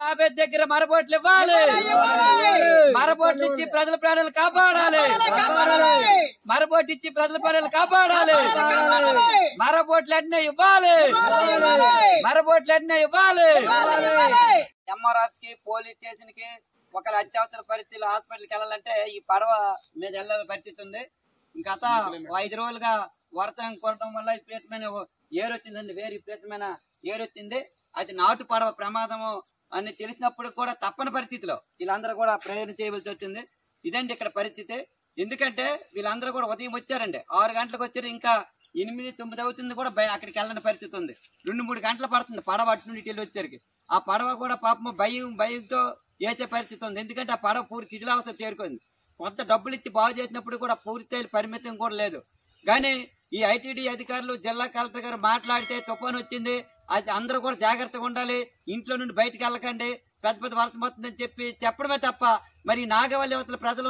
దగ్గర మరబోట్లు ఇవ్వాలి, మరబోట్లు ఇచ్చి ప్రజల ప్రాణాలు కాపాడాలి, మరబోట్లు ఇచ్చి ప్రజల ప్రాణాలు కాపాడాలి, మరబోట్లు అన్నీ ఇవ్వాలి, మరబోట్లు అన్నీ ఇవ్వాలి. ఎంఆర్ఎఫ్ కి పోలీస్ స్టేషన్ కి ఒకళ్ళ అత్యవసర పరిస్థితులు హాస్పిటల్కి వెళ్ళాలంటే ఈ పడవ మీద వెళ్ళే పరిస్థితి ఉంది. గత 5 రోజులుగా వర్షం కొట్టడం వల్ల విపరీతమైన ఏరు వచ్చిందండి, వేరు విపరీతమైన ఏరు వచ్చింది. అది నాటు పడవ ప్రమాదము అని తెలిసినప్పుడు కూడా తప్పని పరిస్థితిలో వీళ్ళందరూ కూడా ప్రయాణం చేయవలసి వచ్చింది. ఇదండి ఇక్కడ పరిస్థితి. ఎందుకంటే వీళ్ళందరూ కూడా ఉదయం వచ్చారండి, 6 గంటలకు వచ్చారు, ఇంకా 8, 9 అవుతుంది కూడా అక్కడికి వెళ్ళని పరిస్థితి ఉంది. 2-3 గంటలు పడుతుంది పడవ అటు నుండి వెళ్ళి వచ్చేసరికి. ఆ పడవ కూడా పాపం భయంతో వేసే పరిస్థితి ఉంది. ఎందుకంటే ఆ పడవ పూర్తి శిథిలావస్థ చేరుకుంది. కొంత డబ్బులు ఇచ్చి బాగు చేసినప్పుడు కూడా పూర్తి పరిమితం కూడా లేదు. కానీ ఈ ఐటీడీ అధికారులు జిల్లా కలెక్టర్ గారు మాట్లాడితే తుఫాను వచ్చింది, అది అందరూ కూడా జాగ్రత్తగా ఉండాలి, ఇంట్లో నుండి బయటకు వెళ్ళకండి, పెద్ద పెద్ద వర్షం వస్తుందని చెప్పడమే తప్ప మరి నాగవల్లి అవతల ప్రజలు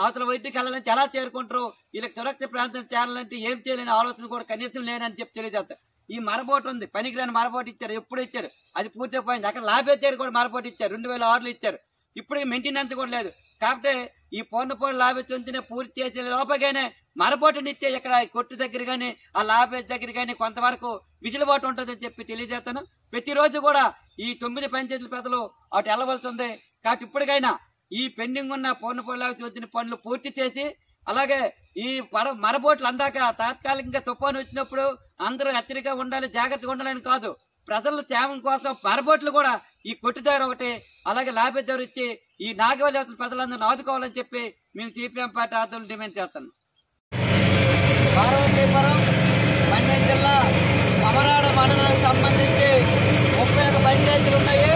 అవతల వైద్యుకి వెళ్ళాలంటే ఎలా చేరుకుంటారు, వీళ్ళకి సురక్షిత ప్రాంతం చేరాలంటే ఏం చేయలేని ఆలోచన కూడా కనీసం లేనని చెప్పి తెలియజేస్తారు. ఈ మరబోటు ఉంది, పనికిరాని మరబోటు ఇచ్చారు, ఎప్పుడు ఇచ్చారు, అది పూర్తిపోయింది. అక్కడ లాభేచ్చారు కూడా మరబోటు ఇచ్చారు, 2006లో ఇచ్చారు, ఇప్పుడు మెయింటెనెన్స్ కూడా లేదు. కాబట్టి ఈ పొన్నపోడు లాభేజ్ వంతెన పూర్తి చేసే లోపగానే మరబోటుని ఇచ్చే ఇక్కడ కొట్టు దగ్గర గానీ ఆ లాభేజ్ దగ్గర గానీ కొంతవరకు విజులుబాటు ఉంటుందని చెప్పి తెలియజేస్తాను. ప్రతిరోజు కూడా ఈ 9 పంచాయతీల పెద్దలు అటు వెళ్ళవలసి ఉంది. కాబట్టి ఇప్పటికైనా ఈ పెండింగ్ ఉన్న పొన్నపోడు లాభేజ్ వంతెన పనులు పూర్తి చేసి, అలాగే ఈ మరబోట్లు అందాక తాత్కాలికంగా తుఫాను వచ్చినప్పుడు అందరూ హెచ్చరికగా ఉండాలి, జాగ్రత్తగా ఉండాలని కాదు, ప్రజల క్షేమం కోసం మరబోట్లు కూడా ఈ కొట్టు దగ్గర ఒకటి, అలాగే లాభే దగ్గర ఇచ్చి ఈ నాగవల్లి అవతల ప్రజలందరినీ ఆదుకోవాలని చెప్పి మేము సిపిఎం పార్టీ ఆధ్వర్యంలో డిమాండ్ చేస్తున్నాం. పార్వతీపురం మన్యం జిల్లా అమరాడ మండలానికి సంబంధించి 31 పంచాయతీలు ఉన్నాయి.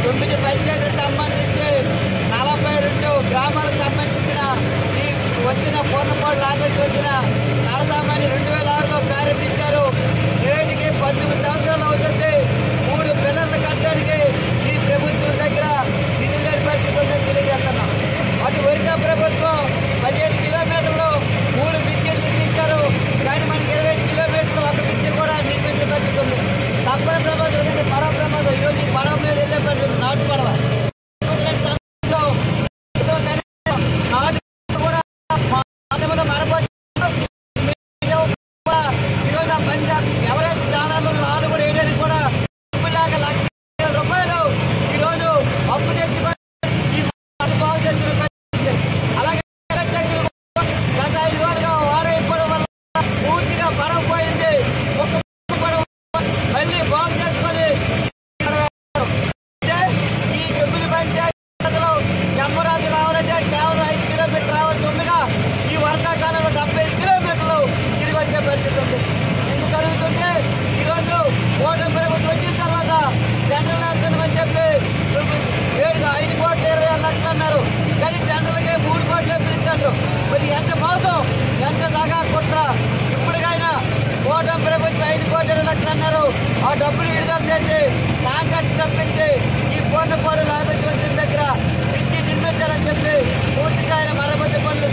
9 పంచాయతీలకు సంబంధించి 42 గ్రామాలకు సంబంధించిన ఈ వచ్చిన పూర్ణపోడు లాభేజ్ వచ్చిన నడదామని 2006లో ప్రారంభించారు. నేటికి 19 సంవత్సరాలు అవుతుంది. 3 పిల్లర్లు కట్టడానికి ఈ ప్రభుత్వం దగ్గర నిధులు లేని పరిస్థితి ఉందని తెలియజేస్తున్నాం. అటు ఒరిస్సా ప్రభుత్వం 15 కిలోమీటర్లు 3 బ్రిడ్జిలు నిర్మించారు, కానీ మనకి 25 కిలోమీటర్లు ఒక బ్రిడ్జి కూడా నిర్మించే పరిస్థితి ఉంది. తప్పని ప్రమాదం, పడవ ప్రమాదం. ఈరోజు ఈ పడవ మీద వెళ్ళే పరిస్థితి నాటు పడవ. ఎవరైతే స్థానాలు 4 కూడా వేయడానికి కూడా ₹1,00,000 ఈరోజు అప్పు తెచ్చుకొని బాగు చేసిన, అలాగే గత 5 రోజులుగా వారైపోవడం వల్ల పూర్తిగా పడవ పోయింది. ఒక పడవ మళ్ళీ బాగు చేసుకొని ఈ 9 పంచాయతీలో జమ్మరాజు రావాలంటే కేవలం 5 కిలోమీటర్లు రావాల్సి ఉండగా ఈ వర్షాకాలంలో 75 కిలోమీటర్లు తిరిగి వచ్చే పరిస్థితి ఉంది. ఎందుకు జరుగుతుంటే ఈరోజు ఓటమి ప్రభుత్వం వచ్చిన తర్వాత జనరల్ ఎలక్షన్ అని చెప్పి 5 కోట్ల 26 లక్షలు అన్నారు, కానీ జనరల్కి 3 కోట్లే పిలుస్తారు. మరి ఎంత మోసం, ఎంత దాకా కుట్ర. ఇప్పటికైనా ఓటమి ప్రభుత్వం 5 కోట్ల 20 లక్షలు అన్నారు, ఆ డబ్బులు విడుదల చేసి కాంట్రాక్ట్ తప్పించి ఈ పూర్ణపోడు లాభేజ్ వంతెన దగ్గర బ్రిడ్జి నిర్మించాలని చెప్పి పూర్తిస్థాయిలో మరమ్మతు పనులు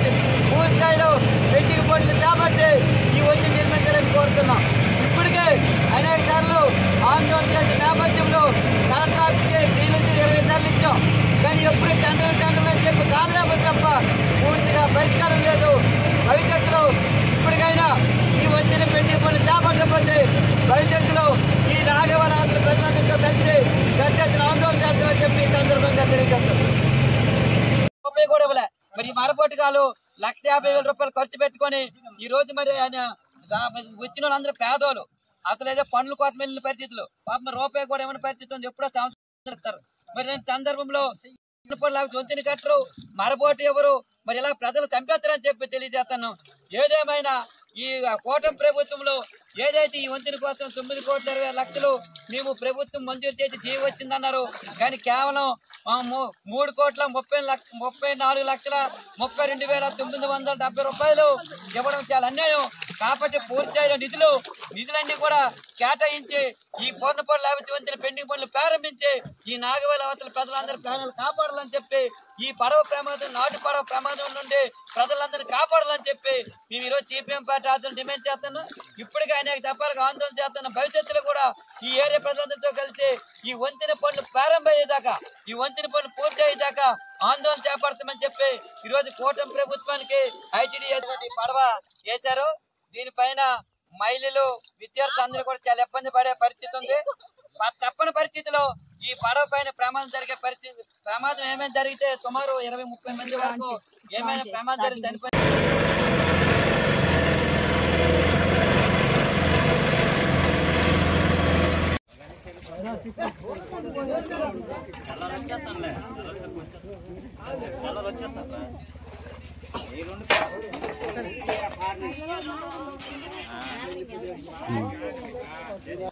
పూర్తిస్థాయిలో పెండింగ్ పనులు చేపట్టి ఈ వంతెన నిర్మించాలని కోరుతున్నాం. ఇప్పటికే అనేక సార్లు ఆందోళన చేసే నేపథ్యంలో కలెక్టర్ ఆఫీస్కి 20 సార్లు ఇచ్చాం, కానీ ఎప్పుడు టెండర్లు అని చెప్పి కాలేకపోతే తప్ప పూర్తిగా పరిష్కారం లేదు. భవిష్యత్తులో ఇప్పటికైనా ఈ వంతెన పెండింగ్ పనులు చేపట్టకపోతే భవిష్యత్తులో ఈ నాగవరాజుల ప్రజలందరితో కలిసి పెద్ద ఎత్తున ఆందోళన చేస్తామని చెప్పి ఈ సందర్భంగా తెలియజేస్తాం. రూపాయి కూడా ఇవ్వలే. మరి ఈ మరపోటుగాలు ₹1,50,000 ఖర్చు పెట్టుకొని ఈ రోజు మరి ఆయన వచ్చిన వాళ్ళందరూ పేదోళ్ళు, అసలు ఏదో పనుల కోసం వెళ్ళిన పరిస్థితులు, పాపం రూపాయి కూడా ఏమైనా పరిస్థితి ఉంది, ఎప్పుడో సంవత్సరం ఇస్తారు. మరి సందర్భంలో వంతెన కట్టరు, మరబోటు ఎవరు, మరి ఇలా ప్రజలు చంపేస్తారని చెప్పి తెలియజేస్తాను. ఏదేమైనా ఈ కూటమి ప్రభుత్వంలో ఏదైతే ఈ వంతెన కోసం 9 కోట్ల 20 లక్షలు మేము ప్రభుత్వం మంజూరు చేసి జీవో వచ్చిందన్నారు, కానీ కేవలం 3 కోట్ల 34 లక్షల 32,970 రూపాయలు ఇవ్వడం చాలా అన్యాయం. కాబట్టి పూర్తిగా నిధులన్నీ కూడా కేటాయించి ఈ పూర్ణపోడు లాభేజ్ వంతెన పెండింగ్ పనులు ప్రారంభించి ఈ నాగవల్లి అవతల ప్రజలందరి ప్రాణాలు కాపాడాలని చెప్పి, ఈ పడవ ప్రమాదం నాటు పడవ ప్రమాదం నుండి ప్రజలందరినీ కాపాడాలని చెప్పి మేము ఈరోజు సిపిఎం పార్టీ ఆధ్వర్యంలో డిమాండ్ చేస్తాను. ఇప్పటికే అనేక దఫాలుగా ఆందోళన చేస్తున్న భవిష్యత్తులో కూడా ఈ ఏరియా ప్రజలందరితో కలిసి ఈ వంతెన పనులు ప్రారంభ దాకా ఈ వంతెన పనులు పూర్తి అయ్యేదాకా ఆందోళన చేపడతామని చెప్పి ఈ రోజు కూటమి ప్రభుత్వానికి ఐటీడీ పడవ వేశారు. దీనిపైన మహిళలు విద్యార్థులు అందరూ కూడా చాలా ఇబ్బంది పడే పరిస్థితి ఉంది. తప్పని పరిస్థితిలో ఈ పడవ పైన ప్రమాదం ఏమైనా జరిగితే సుమారు 20-30 మంది వరకు ఏమైనా ప్రమాదం జరిగి చనిపోయి